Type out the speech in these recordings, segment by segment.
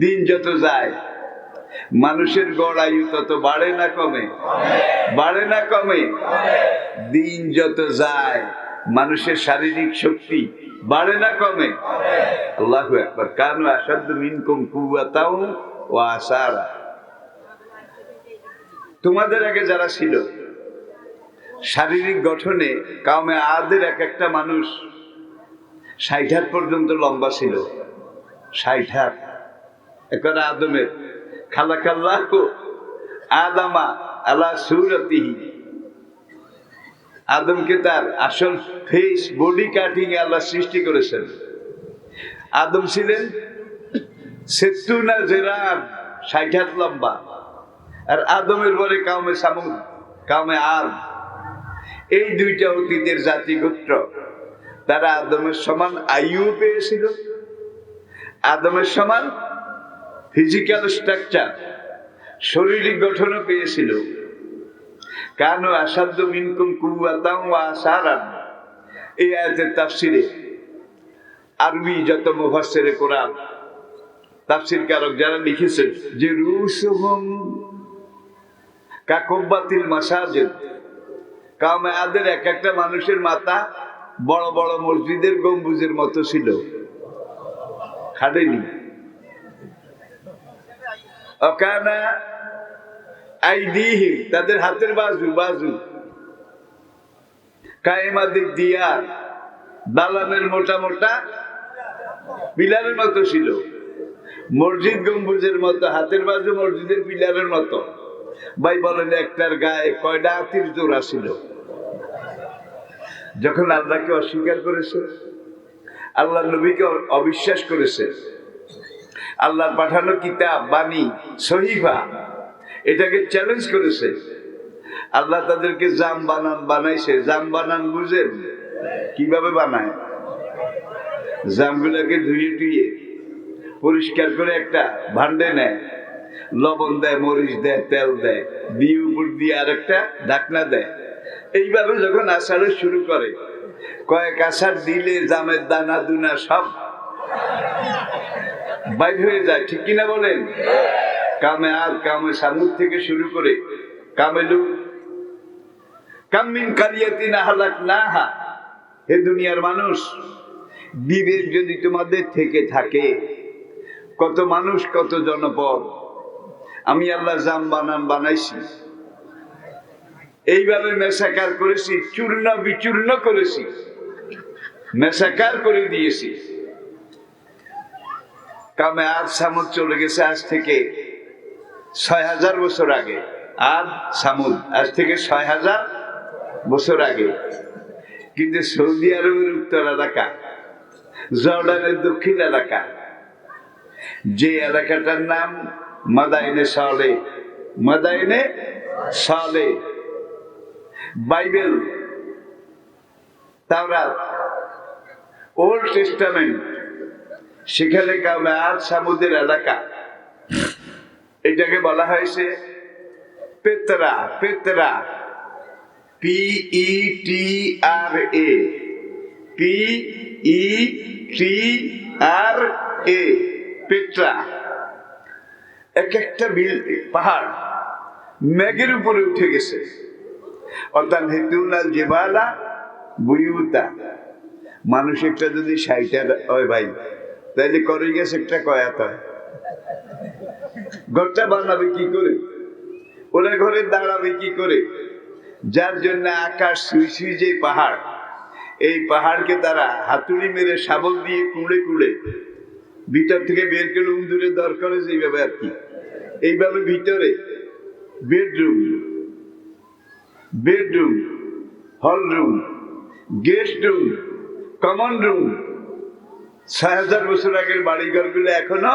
দিন যত যায় মানুষের গড় আয়ু তত বাড়ে না কমে? বাড়ে না কমে? দিন যত যায় মানুষের শারীরিক শক্তি বাড়ে না কমে? আল্লাহু আকবার। কানু আশাদ্দু মিনকুম কুওয়াতাও ওয়া আসারা। তোমাদের আগে যারা ছিল শারীরিক গঠনে কাউমে আদের এক একটা মানুষ ৬০ হাত পর্যন্ত লম্বা ছিল। ৬০ হাত। একবার আদমের খালাকাল্লাহু আদামা আলা সূরাতিহি, আদমকে তার আসল ফেস বডি কাটিং এ আল্লাহ সৃষ্টি করেছেন। আদম ছিলেন ৭০ জিরান, ৬০ হাত লম্বা। আর আদমের পরে কাউমে সামুদ, কাউমে আদ, এই দুইটা অতীতের জাতি গোত্র, তারা আদমের সমান আয়ু পেয়েছিল, আদমের সমান ফিজিক্যাল স্ট্রাকচার, শারীরিক গঠনও পেয়েছিল। কানু আশাদ্দু মিনকুম কুওয়াতাও ওয়া আসারান। এই আয়াতের তাফসিরে আরবি যত মুফাসসিরে কোরআন, তাফসির কারক যারা লিখেছেন যে রুসুহুম কাকুব্বাতিল মাসাজিদ, কাউমে আদের এক একটা মানুষের মাথা বড় বড় মসজিদের গম্বুজের মতো ছিল, খাড়েনি। অকানা আইদিহিম, তাদের হাতের বাজু বাজু কায়েমাদিক দিয়ার, দালানের মোটা মোটা পিলারের মতো ছিল। মসজিদ গম্বুজের মতো হাতের বাজু মসজিদের পিলারের মতো। ভাই বলেন একটার গায়ে কয়টা হাতির জোড়া ছিল? যখন আল্লাহকে অস্বীকার করেছে, আল্লাহ নবীকে অবিশ্বাস করেছে, আল্লাহর পাঠানো কিতাব বাণী সহিফা এটাকে চ্যালেঞ্জ করেছে, আল্লাহ তাদেরকে জাম বানান বানাইছে। জাম বানান বুঝেন? কিভাবে বানায়? জামগুলোকে ধুয়ে টুয়ে পরিষ্কার করে একটা ভান্ডে নেয়, লবণ দেয়, মরিচ দেয়, তেল দেয়, দিয়ে উপর দিয়ে আর একটা ঢাকনা দেয়। এইভাবে যখন আষাঢ় শুরু করে, কয়েক আষাঢ় দিলে জামের দানা দুনা সব বাইর হয়ে যায়। ঠিক কিনা বলেন? কামে আর কামে সামুদ থেকে শুরু করে কামেলু কামিন কারিয়াতিন আহলাকনাহা। হে দুনিয়ার মানুষ, বিবেক যদি তোমাদের থেকে থাকে, কত মানুষ কত জনপদ আমি আল্লাহ জাম বানান বানাইছি, এইভাবে মেসাকার করেছি, চূর্ণ বিচূর্ণ করেছি, মেসাকার করে দিয়েছি। কামে আদ সামুদ চলে গেছে আজ থেকে ৬০০০ বছর আগে। আদ সামুদ আজ থেকে ৬০০০ বছর আগে। কিন্তু সৌদি আরবের উত্তর এলাকা, জর্ডানের দক্ষিণ এলাকা, যে এলাকাটার নাম মাদাইনে সালে, মাদাইনে সালে, বাইবেল, তাওরাত, ওল্ড টেস্টামেন্ট, সেখানে কামে আদ সামুদের এলাকা। এটাকে বলা হয়েছে পেতরা। পেতরা, PETRA, PETRA, পেট্রা। এক একটা পাহাড় মেঘের উপরে উঠে গেছে। অর্থাৎ হেতুনাল জেবালা বুয়ুতা। মানুষ একটা যদি ৬০ হয় ভাই, তাইলে করে গেছে একটা কয়াত হয়। ঘরটা বানাবে কি করে? ওরা ঘরে দাঁড়াবে কি করে? যার জন্য আকাশ ছুঁই ছুঁই যে পাহাড়, এই পাহাড়কে তারা হাতুড়ি মেরে শাবল দিয়ে কুঁড়ে কুঁড়ে ভিতর থেকে বের করে উন্দুরে দর করে, যেভাবে আর কি। এইভাবে ভিতরে bedroom, bedroom, hall room, guest room, common room. ৬০০০ বছর আগের বাড়িঘরগুলো এখনো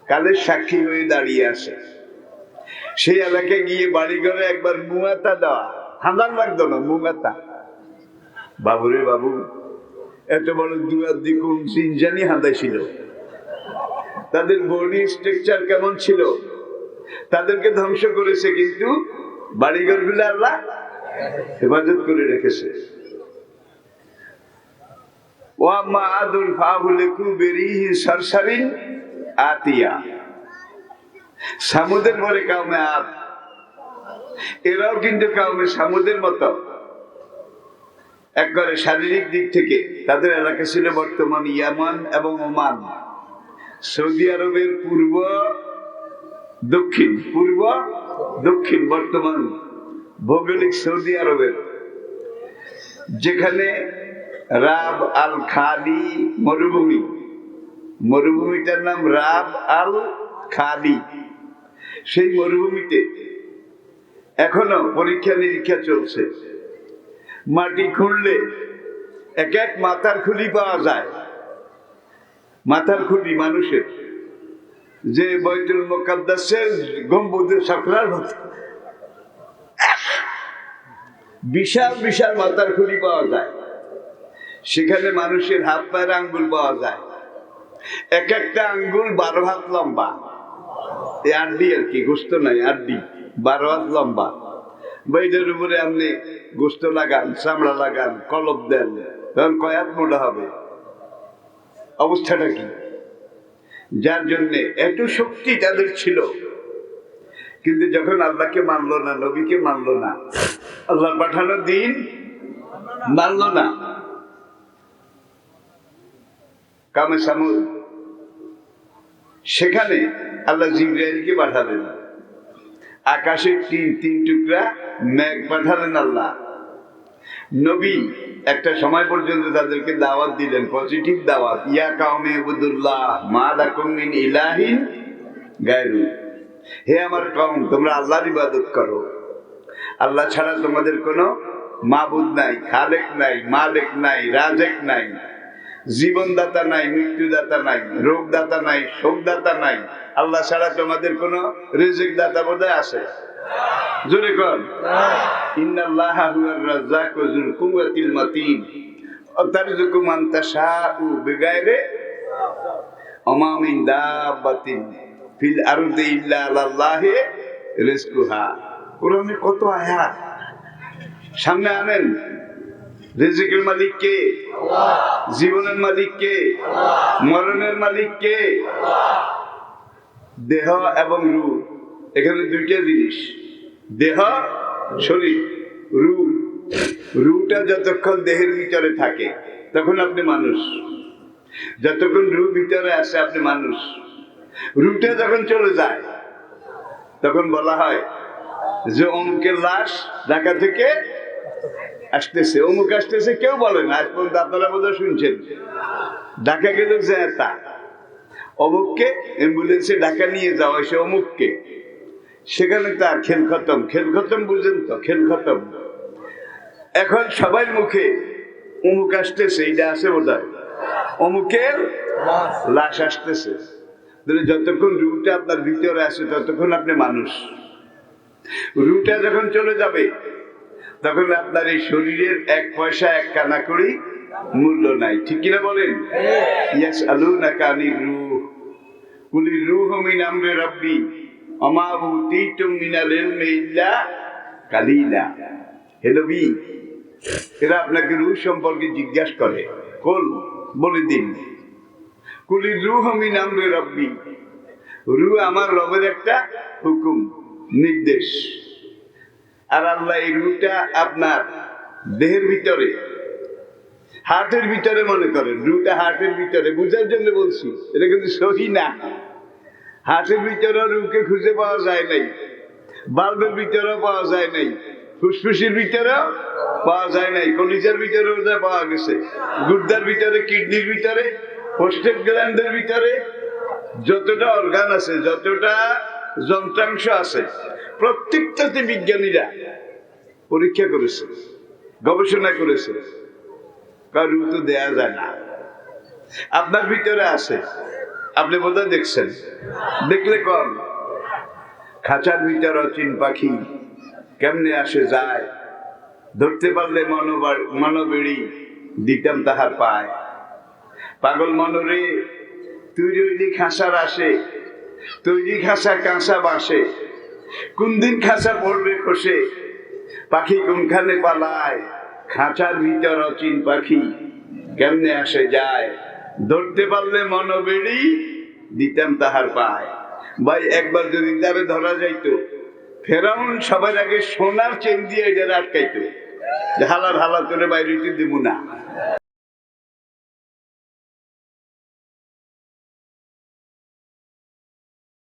কালের সাক্ষী হয়ে দাঁড়িয়ে আছে। সেই এলাকায় গিয়ে বাড়িঘরে একবার মুয়াতা দেওয়া, হাঁদার লাগতো না, মুয়াতা। বাবুরে বাবু, এত বড় দুয়ার দিকুন চিনজানি হাঁদাই ছিল। তাদের বডি স্ট্রাকচার কেমন ছিল? তাদেরকে ধ্বংস করেছে, কিন্তু বাড়িঘর গুলো আল্লাহ হেফাজত করে রেখেছে। ওয়াম্মা আদুল ফাহুলিকু বেরিহি সারসারিন আতিয়া। সামুদের পরে কাউমে আদ, এরাও কিন্তু কাউমে সামুদের মতো একবারে শারীরিক দিক থেকে তাদের এলাকা ছিল বর্তমান ইয়ামান এবং ওমান, সৌদি আরবের পূর্ব দক্ষিণ বর্তমান ভৌগোলিক সৌদি আরবের, যেখানে রাব আল খালি মরুভূমিটার নাম রাব আল খালি। সেই মরুভূমিতে এখনো পরীক্ষা নিরীক্ষা চলছে। মাটি খুঁড়লে এক এক মাথার খুলি পাওয়া যায়, মাথার খুলি মানুষের, যে বাইতুল মুকাদ্দাসের গম্বুজের সাকরার মতো বিশাল বিশাল মাথার খুলি পাওয়া যায়। সেখানে মানুষের হাত পায়ের আঙ্গুল পাওয়া যায়, এক একটা আঙ্গুল 12 হাত লম্বা। এই আড্ডি আর কি, গোস্ত নাই, আড্ডি 12 হাত লম্বা। বইটার উপরে আপনি গোস্ত লাগান, চামড়া লাগান, কলপ দেন, তখন কয় হাত মোটা হবে? অবস্থাটা কি? যার জন্যে এত শক্তি তাদের ছিল, কিন্তু যখন আল্লাহকে মানলো না, নবীকে মানলো না, আল্লাহর পাঠানো দিন মানলো না, কামে সামুদ, সেখানে আল্লাহ জিবরাইলকে পাঠালেন। আকাশের তিন টুকরা মেঘ পাঠালেন আল্লাহ। নবী একটা সময় পর্যন্ত তাদেরকে দাওয়াত দিলেন, পজিটিভ দাওয়াত। ইয়া কাউমে ইবুদুল্লাহ মা লাকুম মিন ইলাহিন গায়রু, হে আমার কওম, তোমরা আল্লাহর ইবাদত করো, আল্লাহ ছাড়া তোমাদের কোনো মাবুদ নাই, খালেক নাই, মালিক নাই, রাজেক নাই, জীবনদাতা নাই, মৃত্যুদাতা নাই, রোগদাতা নাই, শোকদাতা নাই। আল্লাহ ছাড়া তোমাদের কোনো রিজিক দাতা বোধহয় আছে? জোরে কর। ইন্নাল্লাহা হুয়ার রাজ্জাকু যুল কুওয়াতিল মাতিন আতারযুকু মান তাশাউ বিগাইরি ওয়া মিন দাব্বাতিন ফিল আরদি ইল্লা আলাল্লাহি রিজকুহা। কোরআনে কত আয়াত সামনে আনেন। রিজিকের মালিক কে? আল্লাহ। জীবনের মালিক কে? আল্লাহ। মরণের মালিক কে? আল্লাহ। দেহ এবং রূহ, এখানে দুইটা জিনিস, দেহ শরীর, রূহটা যতক্ষণ দেহের ভিতরে থাকে তখন আপনি মানুষ, যতক্ষণ রূহ ভিতরে আসে আপনি মানুষ। রূহটা যখন চলে যায় তখন বলা হয় যে অমুকের লাশ ঢাকা থেকে আসতেছে, অমুক আসতেছে। কেউ বলে না, আজ পর্যন্ত আপনারা বোধহয় শুনছেন। ঢাকা গেল যে তা অমুককে অ্যাম্বুলেন্সে ঢাকা নিয়ে যাওয়া হয়েছে অমুককে, সেখানে তার খেল খতম, বুঝেন তো, খেল খতম। এখন সবাই মুখে অমুক আসতেছে, এইটা আছে বোধহয়, অমুকের লাশ আসতেছে। যতক্ষণ রুটা আপনার ভিতরে আসে ততক্ষণ আপনি মানুষ। রুটা যখন চলে যাবে তখন আপনার এই শরীরের 1 পয়সা 1 কানা করি মূল্য নাই। ঠিক কিনা বলেন? ইয়াসআলুনাকা আনির রূহ কুলির রূহু মিন আমরি রাব্বি ওমা উতীতুম মিনাল ইলমি ইল্লা কালিলা। হে নবী, এরা আপনাকে রূহ সম্পর্কে জিজ্ঞাসা করে, কোন বলে দিন। কুলির রূহু মিন আমরি রাব্বি, রূহ আমার রবের একটা হুকুম, নির্দেশ। আর আল্লাহ এই রূহটা আপনার দেহের ভিতরে, হার্টের ভিতরে মনে করেন, রূহটা হার্টের ভিতরে, বুঝার জন্য বলছি, এটা কিন্তু সহি না। হার্টের ভিতরে রূহকে খুঁজে পাওয়া যায় নাই, বাল্বের ভিতরেও পাওয়া যায় নাই, ফুসফুসের ভিতরেও পাওয়া যায় নাই, কলিজার ভিতরেও পাওয়া গেছে, গুর্দার ভিতরে, কিডনির ভিতরে, প্রোস্টেট গ্ল্যান্ডের ভিতরে, যতটা অর্গান আছে, যতটা যন্ত্রাংশ আছে, প্রত্যেকটাতে বিজ্ঞানীরা পরীক্ষা করেছে, গবেষণা করেছে। কারণ রূহ তো দেয়া যায় না, আপনার ভিতরে আছে, আপনি বোধহয় দেখছেন, দেখলে কম। খাঁচার ভিতরে অচিন পাখি কেমনে আসে যায়, ধরতে পারলে মনোবেড়ি দিতাম তাহার পায়। পাগল মনরে তুই রইলি খাঁচার আসে, তৈরি খাঁচা কাঁচা বাসে, কোন দিন খাঁচা পড়বে খসে, পাখি কোনখানে পালায়, খাঁচার ভিতর অচিন পাখি কেমনে আসে যায়, ধরতে পারলে মনোবেড়ি দিতাম তাহার পায়। ভাই একবার যদি তারে ধরা যাইতো, ফেরাউন সবার আগে সোনার চেন দিয়ে এটারে আটকাইতো, হালার হালা করে বাইরে দিব না।